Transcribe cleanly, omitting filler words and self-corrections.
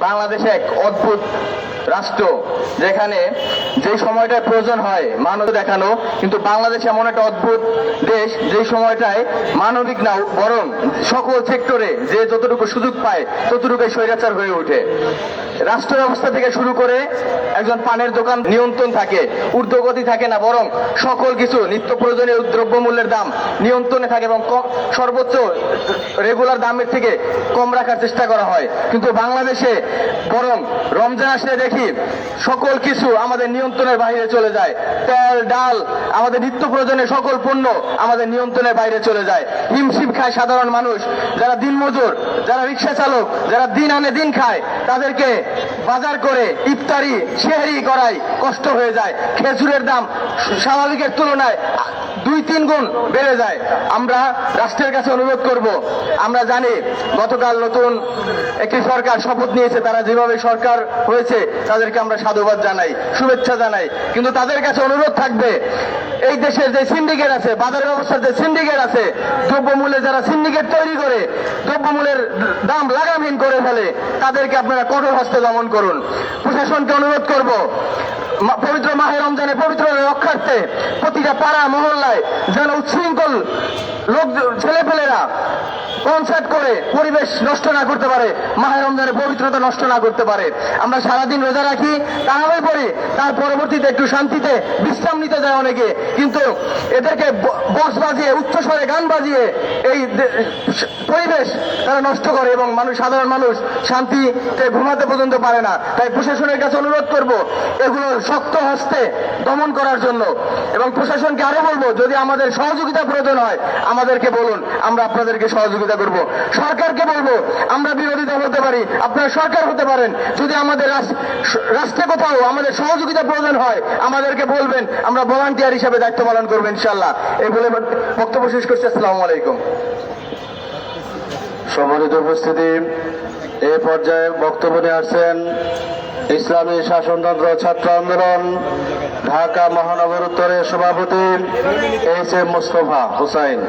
বাংলাদেশ এক অদ্ভুত রাষ্ট্র, যেখানে যে সময়টায় প্রয়োজন হয় মানব দেখানো, কিন্তু বাংলাদেশ এমন একটা অদ্ভুত দেশ যে সময়টায় মানবিক না বরং সকল সেক্টরে যে যতটুকু সুযোগ পায় ততটুকুই স্বৈরাচার হয়ে ওঠে। রাষ্ট্র ব্যবস্থা থেকে শুরু করে একজন পানের দোকান নিয়ন্ত্রণ থাকে, ঊর্ধ্বগতি থাকে না, বরং সকল কিছু নিত্য প্রয়োজনীয় দ্রব্যমূল্যের দাম নিয়ন্ত্রণে থাকে এবং সর্বোচ্চ রেগুলার দামের থেকে কম রাখার চেষ্টা করা হয়। কিন্তু বাংলাদেশে বরং রমজান আসলে দেখি সকল কিছু আমাদের নিয়ন্ত্রণের বাইরে চলে যায়। তেল, ডাল, আমাদের নিত্য প্রয়োজনীয় সকল পণ্য আমাদের নিয়ন্ত্রণের বাইরে চলে যায়। হিমশিম খায় সাধারণ মানুষ, যারা দিনমজুর, যারা রিক্সা চালক, যারা দিন আনে দিন খায়, তাদেরকে বাজার করে ইফতারি সেহরি করাই কষ্ট হয়ে যায়। খেজুরের দাম স্বাভাবিকের তুলনায় 2-3 গুণ বেড়ে যায়। আমরা রাষ্ট্রের কাছে অনুরোধ করব, আমরা জানি গতকাল নতুন একটি সরকার শপথ নিয়েছে, তারা যেভাবে সরকার হয়েছে তাদেরকে আমরা সাধুবাদ জানাই, শুভেচ্ছা জানাই, কিন্তু তাদের কাছে অনুরোধ থাকবে, এই দেশের যে সিন্ডিকেট আছে, বাজার ব্যবস্থার যে সিন্ডিকেট আছে, দ্রব্যমূল্যে যারা সিন্ডিকেট তৈরি করে দ্রব্যমূল্যের দাম লাগামহীন করে ফেলে, তাদেরকে আপনারা কঠোর হস্তে দমন করুন। প্রশাসনকে অনুরোধ করব, পবিত্র মাহে রমজানে পবিত্র রক্ষার্থে প্রতিটা পাড়া মহল্লায় যেন উচ্ছৃঙ্খল লোক ছেলেপেলেরা কনসার্ট করে পরিবেশ নষ্ট না করতে পারে, মাহে রমজানের পবিত্রতা নষ্ট না করতে পারে। আমরা সারাদিন রোজা রাখি, তারাই পড়ি, তার পরবর্তীতে একটু শান্তিতে বিশ্রাম নিতে যায় অনেকে, কিন্তু এদেরকে বক্স বাজিয়ে উচ্চস্বরে গান বাজিয়ে এই পরিবেশ তারা নষ্ট করে এবং সাধারণ মানুষ শান্তিতে ঘুমাতে পর্যন্ত পারে না। তাই প্রশাসনের কাছে অনুরোধ করব এগুলো শক্ত হস্তে দমন করার জন্য, এবং প্রশাসনকে আরো বলবো, যদি আমাদের সহযোগিতা প্রয়োজন হয় আমাদেরকে বলুন, আমরা আপনাদেরকে সহযোগিতা করব। সরকারকে বলবো, আমরা বিরোধী দল হতে পারি, আপনারা সরকার হতে পারেন, যদি আমাদের রাষ্ট্রে কোথাও আমাদের সহযোগিতা প্রয়োজন হয় আমাদেরকে বলবেন, আমরা ভলান্টিয়ার হিসাবে দায়িত্ব পালন করবো ইনশাল্লাহ। এই বলে বক্তব্য শেষ করছি। আসসালামু আলাইকুম। সম্মানিত উপস্থিতি, এ পর্যায়ে বক্তব্য নিয়ে আসছেন ইসলামী শাসনতন্ত্র ছাত্র আন্দোলন ঢাকা মহানগর উত্তরের সভাপতি এইচ এম মোস্তফা হুসাইন।